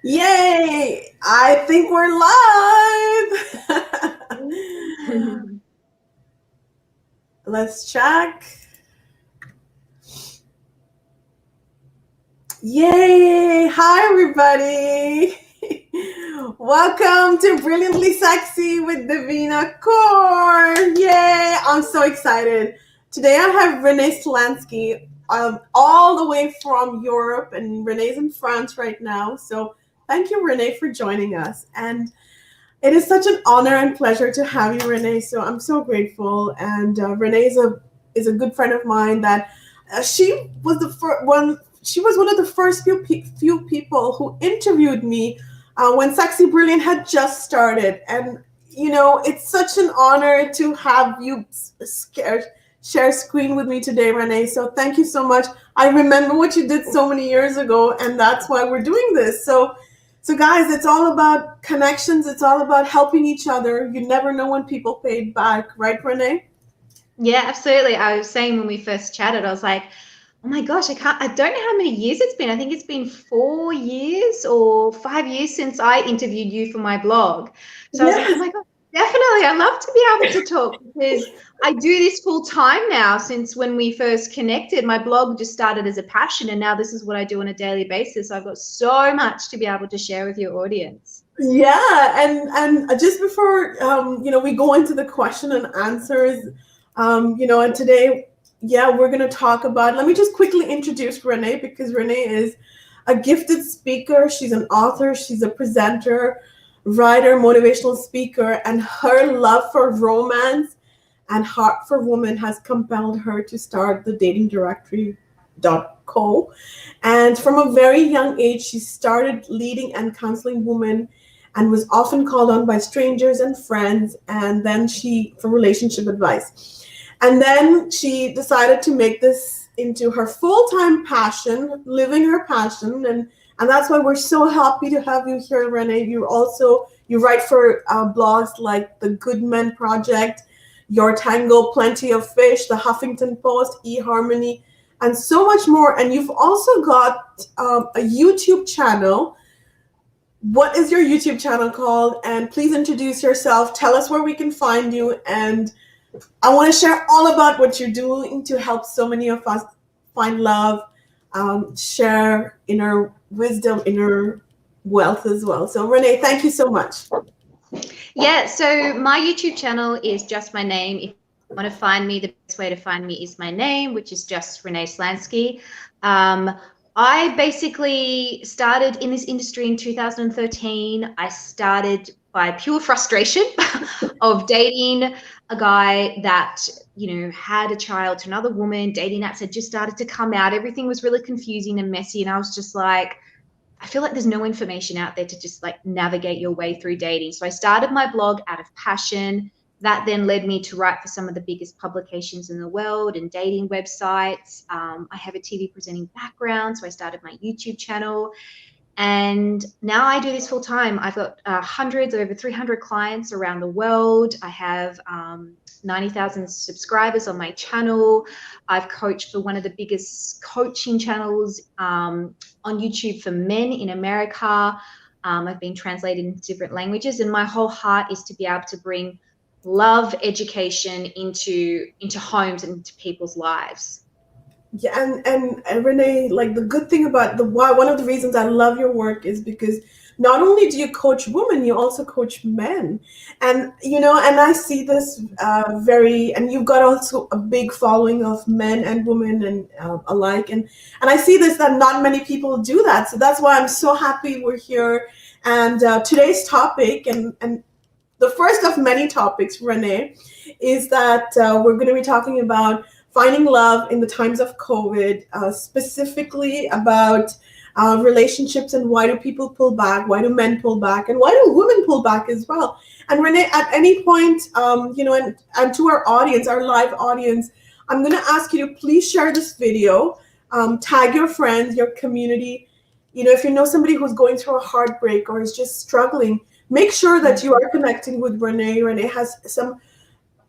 Yay! I think we're live. Let's check. Yay! Hi, everybody. Welcome to Brilliantly Sexy with Devina Kaur. Yay! I'm so excited. Today I have Renee Slansky all the way from Europe, and Renee's in France right now. So thank you, Renee, for joining us. And it is such an honor and pleasure to have you, Renee. So I'm so grateful. And Renee is a good friend of mine. That she was the first one. She was one of the first few people who interviewed me when Sexy Brilliant had just started. And it's such an honor to have you share screen with me today, Renee. So thank you so much. I remember what you did so many years ago, and that's why we're doing this. So guys, it's all about connections. It's all about helping each other. You never know when people pay it back, right, Renee? Yeah, absolutely. I was saying when we first chatted, I was like, oh my gosh, I don't know how many years it's been. I think it's been 4 years or 5 years since I interviewed you for my blog. So yes. I was like, oh my God, definitely. I'd love to be able to talk because I do this full time now. Since when we first connected, my blog just started as a passion, and now this is what I do on a daily basis. So I've got so much to be able to share with your audience. Yeah, and just before we go into the question and answers, and today, we're going to talk about, let me just quickly introduce Renee, because Renee is a gifted speaker. She's an author. She's a presenter, writer, motivational speaker, and her love for romance and heart for women has compelled her to start the datingdirectory.co. And from a very young age, she started leading and counseling women and was often called on by strangers and friends, and then for relationship advice. And then she decided to make this into her full-time passion, living her passion. And that's why we're so happy to have you here, Renee. You write for blogs like the Good Men Project, Your Tango, Plenty of Fish, the Huffington Post, eHarmony, and so much more. And you've also got a YouTube channel. What is your YouTube channel called? And please introduce yourself. Tell us where we can find you. And I want to share all about what you're doing to help so many of us find love, share inner wisdom, inner wealth as well. So Renee, thank you so much. Yeah, so my YouTube channel is just my name. If you want to find me, the best way to find me is my name, which is just Renee Slansky. I basically started in this industry in 2013. I started by pure frustration of dating a guy that, had a child to another woman. Dating apps had just started to come out. Everything was really confusing and messy. And I was just like, I feel like there's no information out there to just like navigate your way through dating. So I started my blog out of passion. That then led me to write for some of the biggest publications in the world and dating websites. I have a TV presenting background, so I started my YouTube channel. And now I do this full time. I've got hundreds, over 300 clients around the world. I have 90,000 subscribers on my channel. I've coached for one of the biggest coaching channels on YouTube for men in America. I've been translated into different languages, and my whole heart is to be able to bring love, education into homes and into people's lives. Yeah, and Renee, like the good thing about one of the reasons I love your work is because not only do you coach women, you also coach men. And and I see this and you've got also a big following of men and women and alike, and I see this that not many people do that. So that's why I'm so happy we're here. And today's topic, and the first of many topics, Renee, is that we're going to be talking about finding love in the times of COVID, specifically about relationships and why do people pull back, why do men pull back, and why do women pull back as well. And Renee, at any point, and to our audience, our live audience, I'm going to ask you to please share this video, tag your friends, your community. If you know somebody who's going through a heartbreak or is just struggling, make sure that you are connecting with Renee. Renee has some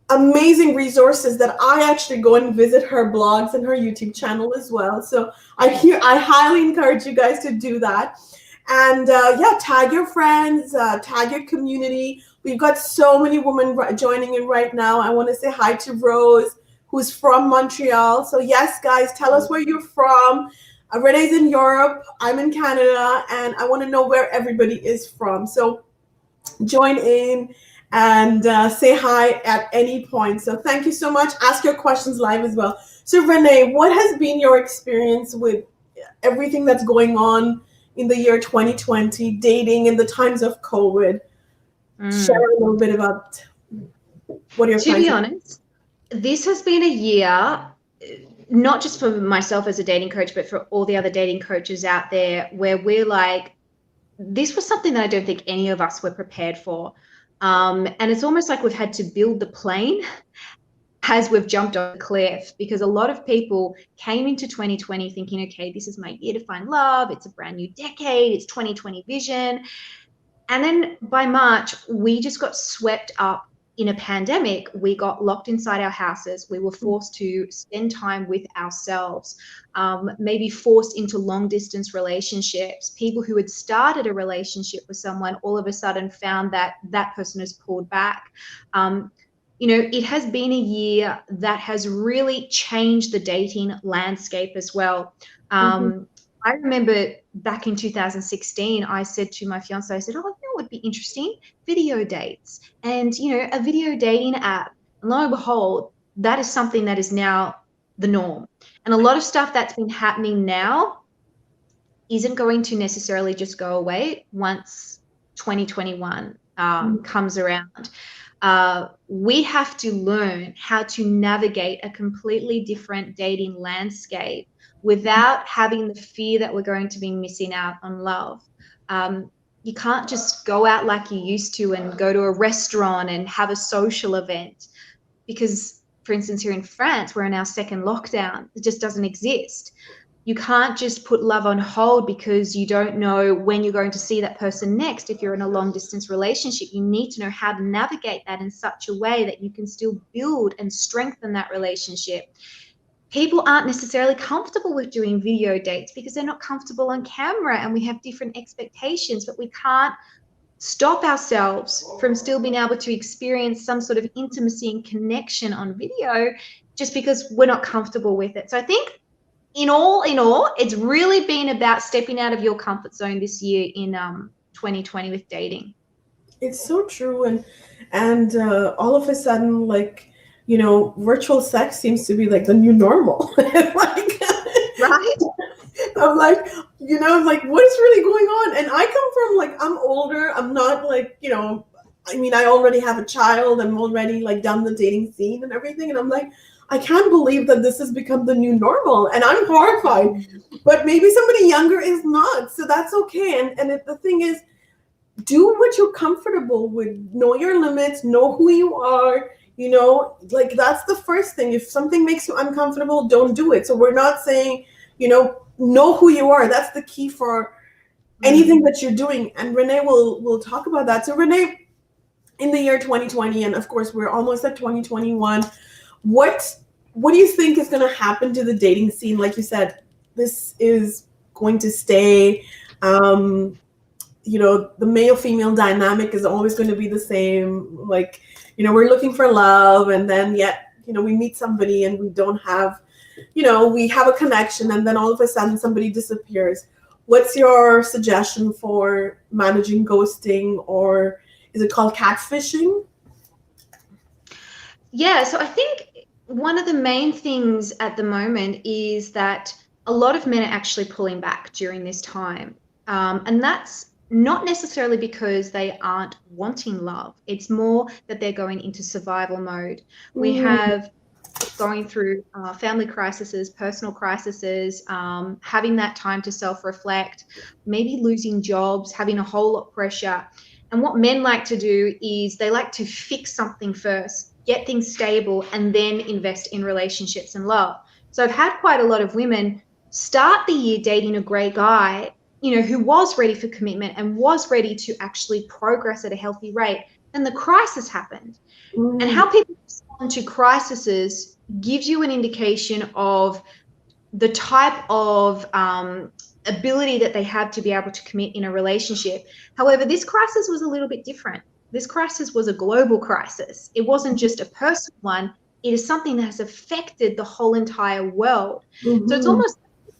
amazing resources that I actually go and visit her blogs and her YouTube channel as well. So I highly encourage you guys to do that. And yeah, tag your friends, tag your community. We've got so many women joining in right now. I want to say hi to Rose, who's from Montreal. So yes, guys, tell us where you're from. Renee's in Europe, I'm in Canada, and I want to know where everybody is from. So join in and say hi at any point. So thank you so much. Ask your questions live as well. So Renee, what has been your experience with everything that's going on in the year 2020, dating in the times of COVID? Share a little bit about what you're To be honest, this has been a year, not just for myself as a dating coach, but for all the other dating coaches out there, where we're like, this was something that I don't think any of us were prepared for. And it's almost like we've had to build the plane as we've jumped off the cliff, because a lot of people came into 2020 thinking, okay, this is my year to find love. It's a brand new decade. It's 2020 vision. And then by March, we just got swept up in a pandemic. We got locked inside our houses. We were forced to spend time with ourselves, maybe forced into long distance relationships. People who had started a relationship with someone all of a sudden found that that person has pulled back. You know, it has been a year that has really changed the dating landscape as well. I remember back in 2016, I said to my fiance, I said, oh, you know what would be interesting? Video dates and, you know, a video dating app. And lo and behold, that is something that is now the norm. And a lot of stuff that's been happening now isn't going to necessarily just go away once 2021 comes around. We have to learn how to navigate a completely different dating landscape without having the fear that we're going to be missing out on love. You can't just go out like you used to and go to a restaurant and have a social event, because, for instance, here in France, we're in our second lockdown. It just doesn't exist. You can't just put love on hold because you don't know when you're going to see that person next. If you're in a long distance relationship, you need to know how to navigate that in such a way that you can still build and strengthen that relationship. People aren't necessarily comfortable with doing video dates because they're not comfortable on camera, and we have different expectations, but we can't stop ourselves from still being able to experience some sort of intimacy and connection on video just because we're not comfortable with it. So I think in all, it's really been about stepping out of your comfort zone this year in 2020 with dating. It's so true. And all of a sudden, like, you know, virtual sex seems to be like the new normal. Like, right? I'm like, you know, like, what is really going on? And I come from, like, I'm older. I'm not like, you know, I mean, I already have a child. I'm already like done the dating scene and everything. And I'm like, I can't believe that this has become the new normal. And I'm horrified. But maybe somebody younger is not. So that's okay. And the thing is, do what you're comfortable with. Know your limits. Know who you are. You know, like, that's the first thing. If something makes you uncomfortable, don't do it. So we're not saying, you know who you are. That's the key for anything that you're doing. And Renee will talk about that. So Renee, in the year 2020, and of course we're almost at 2021, what do you think is going to happen to the dating scene? Like you said, this is going to stay. You know, the male-female dynamic is always going to be the same. Like, you know, we're looking for love, and then yet, you know, we meet somebody and we don't have, you know, we have a connection, and then all of a sudden somebody disappears. What's your suggestion for managing ghosting, or is it called catfishing? Yeah, so I think one of the main things at the moment is that a lot of men are actually pulling back during this time. And that's not necessarily because they aren't wanting love. It's more that they're going into survival mode. We have going through family crises, personal crises, having that time to self-reflect, maybe losing jobs, having a whole lot of pressure. And what men like to do is they like to fix something first, get things stable, and then invest in relationships and love. So I've had quite a lot of women start the year dating a great guy, you know, who was ready for commitment and was ready to actually progress at a healthy rate. Then the crisis happened. And how people respond to crises gives you an indication of the type of ability that they have to be able to commit in a relationship. However, this crisis was a little bit different. This crisis was a global crisis. It wasn't just a personal one. It is something that has affected the whole entire world. So it's Mm-hmm. almost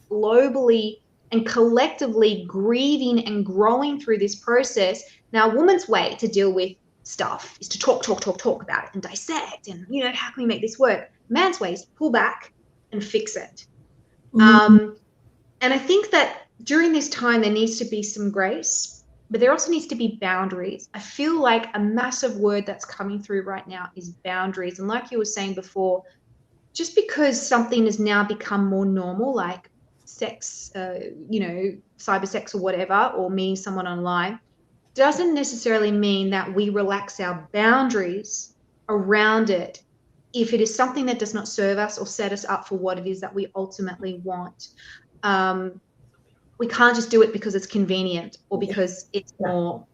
globally and collectively grieving and growing through this process. Now, a woman's way to deal with stuff is to talk about it and dissect and, how can we make this work? Man's way is to pull back and fix it. Mm-hmm. And I think that during this time, there needs to be some grace, but there also needs to be boundaries. I feel like a massive word that's coming through right now is boundaries. And like you were saying before, just because something has now become more normal, like sex, cyber sex or whatever, or meeting someone online, doesn't necessarily mean that we relax our boundaries around it if it is something that does not serve us or set us up for what it is that we ultimately want. We can't just do it because it's convenient or because it's more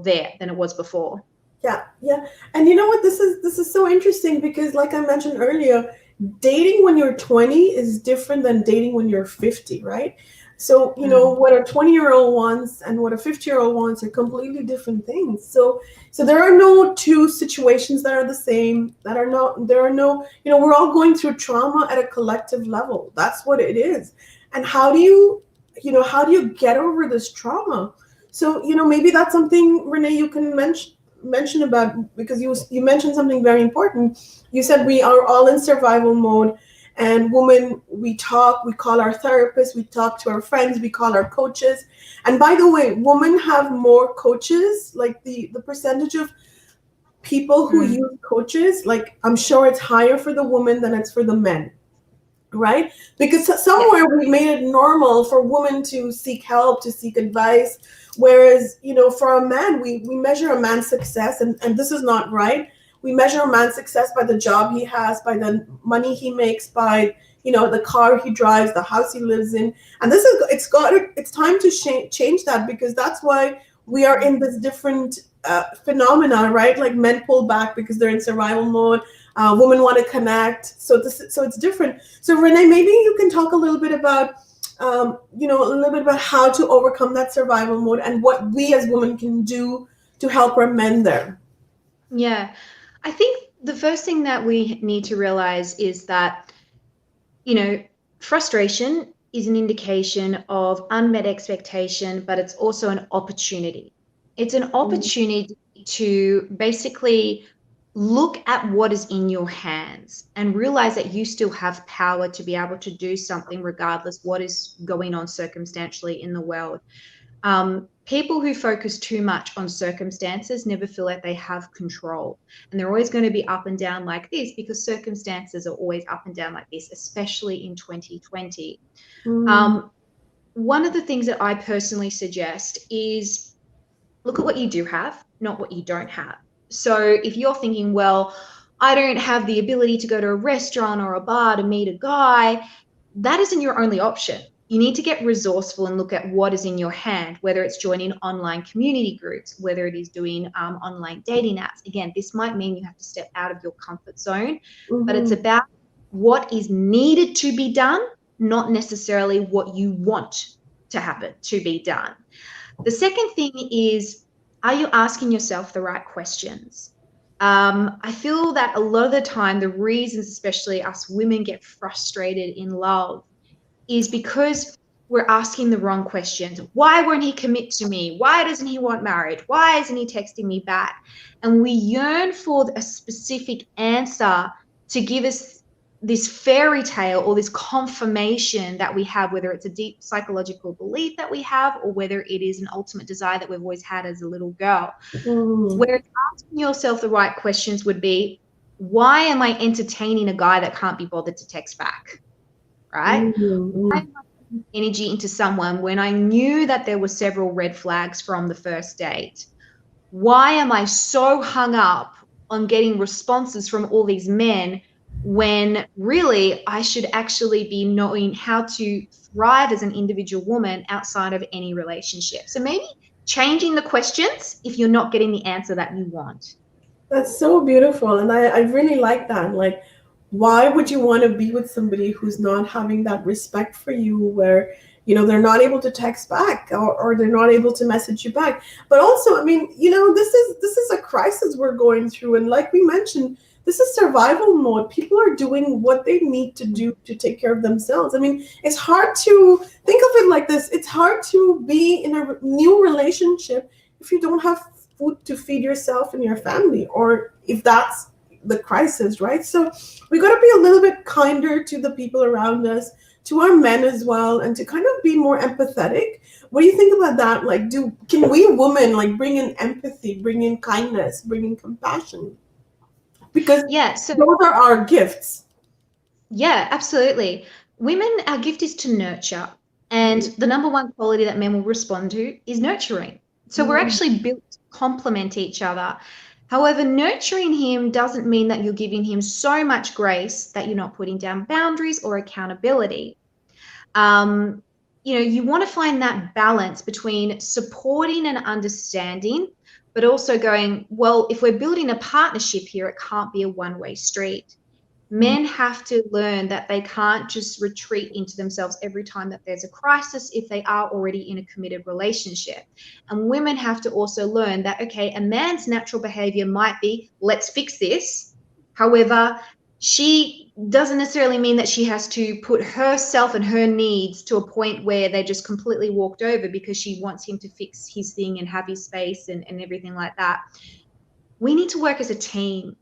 there than it was before. Yeah, yeah. And you know what? This is so interesting because, like I mentioned earlier, dating when you're 20 is different than dating when you're 50, right? So, what a 20-year-old wants and what a 50-year-old wants are completely different things. So there are no two situations that are the same, there are no, we're all going through trauma at a collective level. That's what it is. And how do you get over this trauma? So, maybe that's something, Renee, you can mention about, because you mentioned something very important. You said we are all in survival mode, and women, we talk, we call our therapists, we talk to our friends, we call our coaches. And by the way, women have more coaches, like the percentage of people who use coaches, like I'm sure it's higher for the women than it's for the men, right? Because somewhere we made it normal for women to seek help, to seek advice. Whereas, for a man, we measure a man's success, and this is not right. We measure a man's success by the job he has, by the money he makes, by, the car he drives, the house he lives in. And it's time to change that, because that's why we are in this different phenomena, right? Like men pull back because they're in survival mode. Women want to connect. So it's different. So Renee, maybe you can talk a little bit about, how to overcome that survival mode and what we as women can do to help our men there. Yeah, I think the first thing that we need to realize is that, frustration is an indication of unmet expectation, but it's also an opportunity. It's an opportunity to basically look at what is in your hands and realize that you still have power to be able to do something regardless what is going on circumstantially in the world. People who focus too much on circumstances never feel like they have control, and they're always going to be up and down like this because circumstances are always up and down like this, especially in 2020. One of the things that I personally suggest is look at what you do have, not what you don't have. So if you're thinking, well, I don't have the ability to go to a restaurant or a bar to meet a guy, that isn't your only option. You need to get resourceful and look at what is in your hand, whether it's joining online community groups, whether it is doing online dating apps. Again, this might mean you have to step out of your comfort zone, but it's about what is needed to be done, not necessarily what you want to happen to be done. The second thing is, are you asking yourself the right questions? I feel that a lot of the time, the reasons, especially us women, get frustrated in love is because we're asking the wrong questions. Why won't he commit to me? Why doesn't he want marriage? Why isn't he texting me back? And we yearn for a specific answer to give us this fairy tale or this confirmation that we have, whether it's a deep psychological belief that we have or whether it is an ultimate desire that we've always had as a little girl. Whereas asking yourself the right questions would be, why am I entertaining a guy that can't be bothered to text back? Right? Why am I putting energy into someone when I knew that there were several red flags from the first date? Why am I so hung up on getting responses from all these men when really I should actually be knowing how to thrive as an individual woman outside of any relationship? So maybe changing the questions if you're not getting the answer that you want. That's so beautiful. And I really like that. Like, why would you want to be with somebody who's not having that respect for you, where, they're not able to text back, or they're not able to message you back. But also, I mean, this is a crisis we're going through. And like we mentioned, this is survival mode. People are doing what they need to do to take care of themselves. I mean, it's hard to think of it like this. It's hard to be in a new relationship if you don't have food to feed yourself and your family, or if that's the crisis, right? So we got to be a little bit kinder to the people around us, to our men as well, and to kind of be more empathetic. What do you think about that? Like, can we women like bring in empathy, bring in kindness, bring in compassion? Because So those are our gifts. Yeah, absolutely. Women, our gift is to nurture. And the number one quality that men will respond to is nurturing. So we're actually built to complement each other. However, nurturing him doesn't mean that you're giving him so much grace that you're not putting down boundaries or accountability. You want to find that balance between supporting and understanding, but also going, well, if we're building a partnership here, it can't be a one-way street. Men have to learn that they can't just retreat into themselves every time that there's a crisis if they are already in a committed relationship. And women have to also learn that, okay, a man's natural behavior might be, let's fix this. However, she doesn't necessarily mean that she has to put herself and her needs to a point where they just completely walked over because she wants him to fix his thing and have his space and everything like that. We need to work as a team.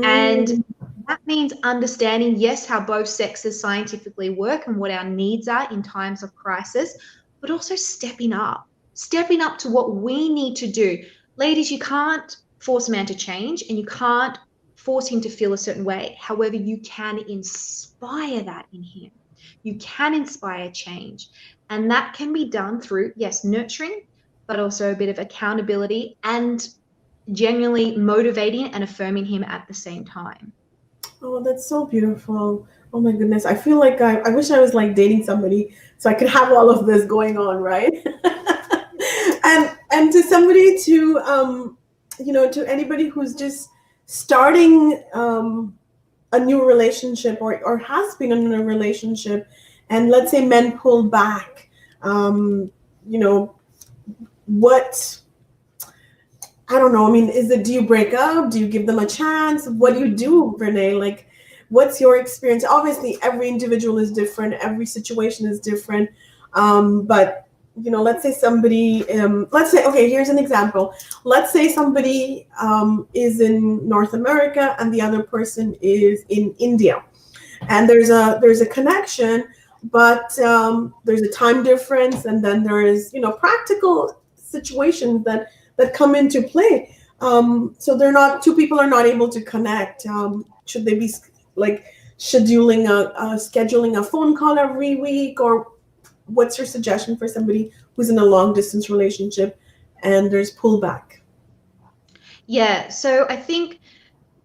And that means understanding, yes, how both sexes scientifically work and what our needs are in times of crisis, but also stepping up to what we need to do. Ladies, you can't force a man to change, and you can't force him to feel a certain way. However, you can inspire that in him. You can inspire change. And that can be done through, yes, nurturing, but also a bit of accountability and genuinely motivating and affirming him at the same time. Oh, that's so beautiful. Oh my goodness. I feel like I wish I was like dating somebody so I could have all of this going on, right? and to somebody, to anybody who's just starting a new relationship, or has been in a relationship, and let's say men pull back, what, I don't know. I mean, do you break up? Do you give them a chance? What do you do, Renee? Like, what's your experience? Obviously, every individual is different. Every situation is different. But, let's say somebody, okay, here's an example. Let's say somebody is in North America and the other person is in India. And there's a connection, but there's a time difference. And then there is, practical situations that come into play. So two people are not able to connect. Should they be like scheduling a phone call every week, or what's your suggestion for somebody who's in a long distance relationship and there's pullback? Yeah, so I think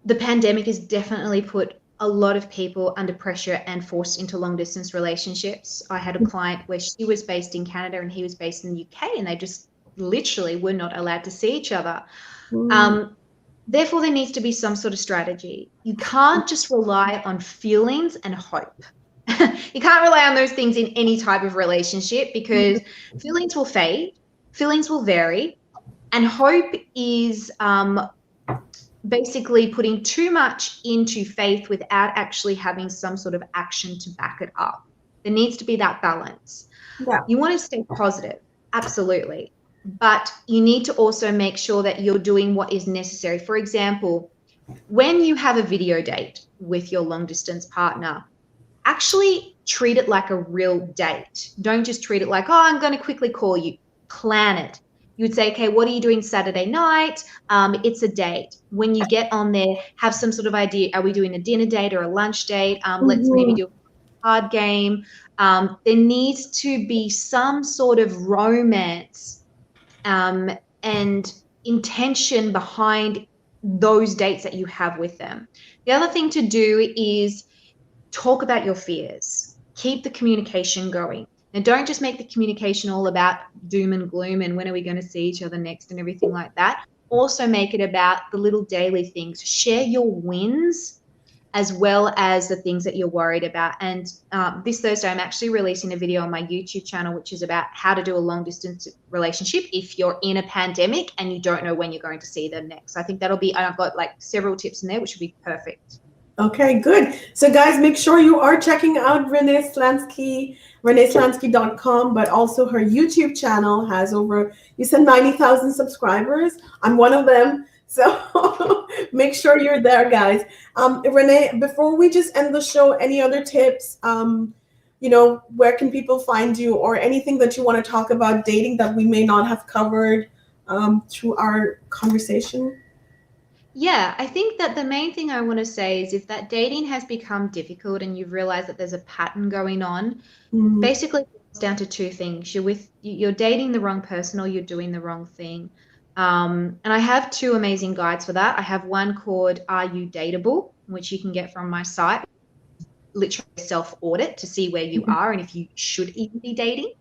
the pandemic has definitely put a lot of people under pressure and forced into long distance relationships. I had a client where she was based in Canada and he was based in the UK, and they just literally we're not allowed to see each other. Therefore, there needs to be some sort of strategy. You can't just rely on feelings and hope. You can't rely on those things in any type of relationship, because feelings will fade, feelings will vary, and hope is basically putting too much into faith without actually having some sort of action to back it up. There needs to be that balance. Yeah. You want to stay positive, absolutely. But you need to also make sure that you're doing what is necessary. For example, when you have a video date with your long distance partner, actually treat it like a real date. Don't just treat it like, oh, I'm going to quickly call you. Plan it. You would say, okay, what are you doing Saturday night? It's a date. When you get on there, have some sort of idea. Are we doing a dinner date or a lunch date? Let's maybe do a card game. There needs to be some sort of romance and intention behind those dates that you have with them. The other thing to do is talk about your fears. Keep the communication going. And don't just make the communication all about doom and gloom and when are we going to see each other next and everything like that. Also make it about the little daily things. Share your wins as well as the things that you're worried about. And this Thursday, I'm actually releasing a video on my YouTube channel, which is about how to do a long distance relationship if you're in a pandemic and you don't know when you're going to see them next. So I think that'll be, I've got like several tips in there, which will be perfect. Okay, good. So guys, make sure you are checking out Renee Slansky, reneeslansky.com, but also her YouTube channel has over, you said 90,000 subscribers. I'm one of them. So make sure you're there, guys. Renee, before we just end the show, any other tips? Where can people find you, or anything that you want to talk about dating that we may not have covered through our conversation? Yeah, I think that the main thing I want to say is if that dating has become difficult and you've realized that there's a pattern going on, basically it comes down to two things. You're dating the wrong person or you're doing the wrong thing. And I have two amazing guides for that. I have one called Are You Dateable, which you can get from my site, literally self-audit to see where you are and if you should even be dating.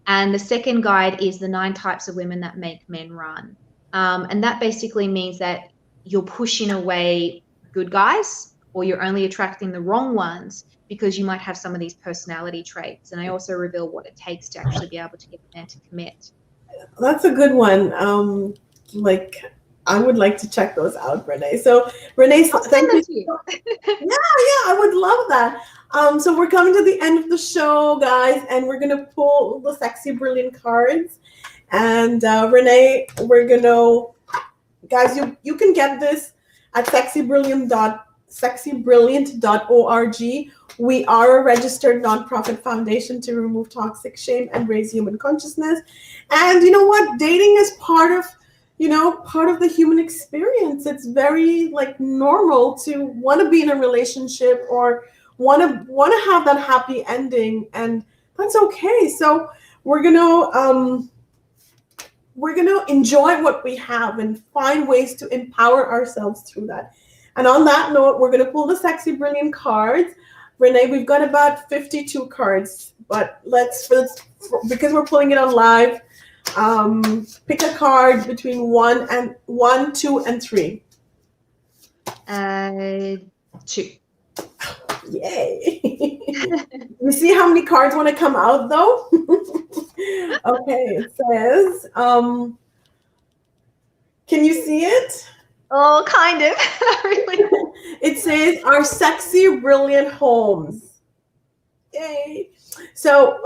And the second guide is the 9 types of women that make men run. And that basically means that you're pushing away good guys, or you're only attracting the wrong ones because you might have some of these personality traits. And I also reveal what it takes to actually be able to get a man to commit. That's a good one. I would like to check those out, Renee. So, Renee, thank you. Yeah, I would love that. So we're coming to the end of the show, guys, and we're gonna pull the Sexy Brilliant cards. And Renee, we're gonna, guys, you can get this at sexybrilliant.org. We are a registered nonprofit foundation to remove toxic shame and raise human consciousness. And you know what? Dating is part of the human experience. It's very normal to want to be in a relationship or want to have that happy ending, and that's okay. So we're gonna enjoy what we have and find ways to empower ourselves through that. And on that note, we're gonna pull the Sexy Brilliant cards. Renee, we've got about 52 cards, but because we're pulling it on live, pick a card between 1, 2, and 3. 2. Yay. You see how many cards want to come out though? Okay, it says, can you see it? Oh, kind of. Really. It says our sexy, brilliant homes. Yay. So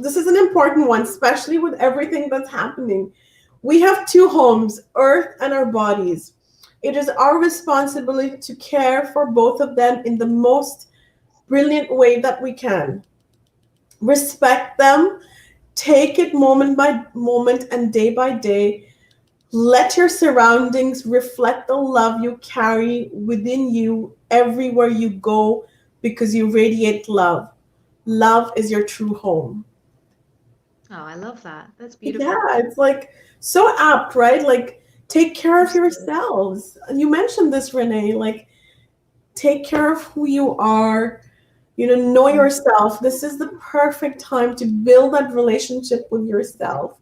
this is an important one, especially with everything that's happening. We have 2 homes, Earth and our bodies. It is our responsibility to care for both of them in the most brilliant way that we can. Respect them, take it moment by moment and day by day. Let your surroundings reflect the love you carry within you everywhere you go, because you radiate love. Love is your true home. Oh, I love that. That's beautiful. Yeah, it's so apt, right? Take care of yourselves. You mentioned this, Renee, take care of who you are, know yourself. This is the perfect time to build that relationship with yourself,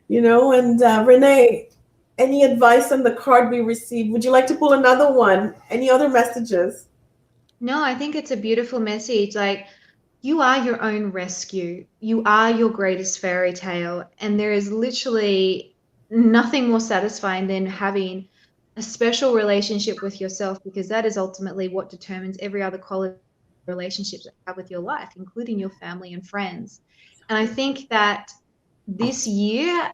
and Renee, any advice on the card we received? Would you like to pull another one? Any other messages? No, I think it's a beautiful message. You are your own rescue. You are your greatest fairy tale. And there is literally nothing more satisfying than having a special relationship with yourself, because that is ultimately what determines every other quality relationships that you have with your life, including your family and friends. And I think that this year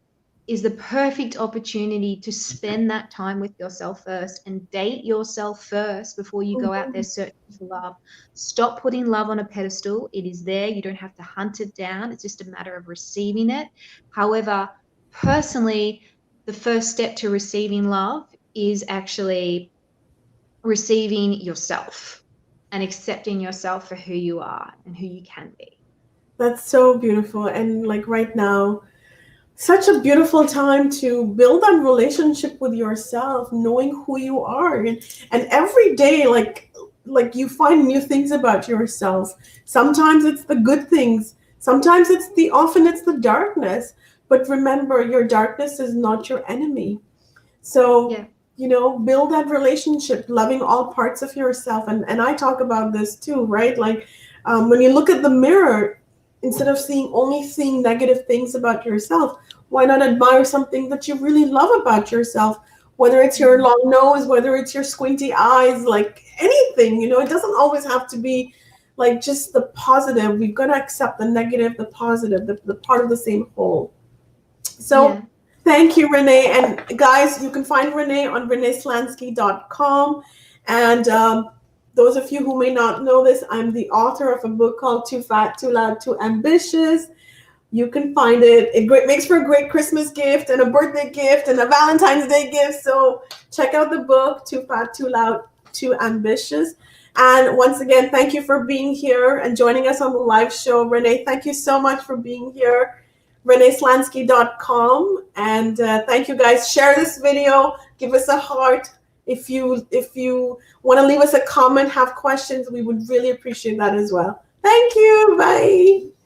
is the perfect opportunity to spend that time with yourself first and date yourself first before you go out there searching for love. Stop putting love on a pedestal. It is there. You don't have to hunt it down. It's just a matter of receiving it. However, personally, the first step to receiving love is actually receiving yourself and accepting yourself for who you are and who you can be. That's so beautiful. And right now, such a beautiful time to build that relationship with yourself, knowing who you are. And every day, you find new things about yourself. Sometimes it's the good things. Sometimes often it's the darkness. But remember, your darkness is not your enemy. So, build that relationship, loving all parts of yourself. And I talk about this too, right? Like when you look at the mirror, instead of only seeing negative things about yourself, why not admire something that you really love about yourself? Whether it's your long nose, whether it's your squinty eyes, like anything, it doesn't always have to be like just the positive. We've got to accept the negative, the positive, the part of the same whole. So thank you, Renee. And guys, you can find Renee on reneeslansky.com. And those of you who may not know this, I'm the author of a book called Too Fat, Too Loud, Too Ambitious. You can find it. It makes for a great Christmas gift and a birthday gift and a Valentine's Day gift. So check out the book, Too Fat, Too Loud, Too Ambitious. And once again, thank you for being here and joining us on the live show. Renee, thank you so much for being here. reneeslansky.com. And thank you, guys. Share this video. Give us a heart. If you want to leave us a comment, have questions, we would really appreciate that as well. Thank you. Bye.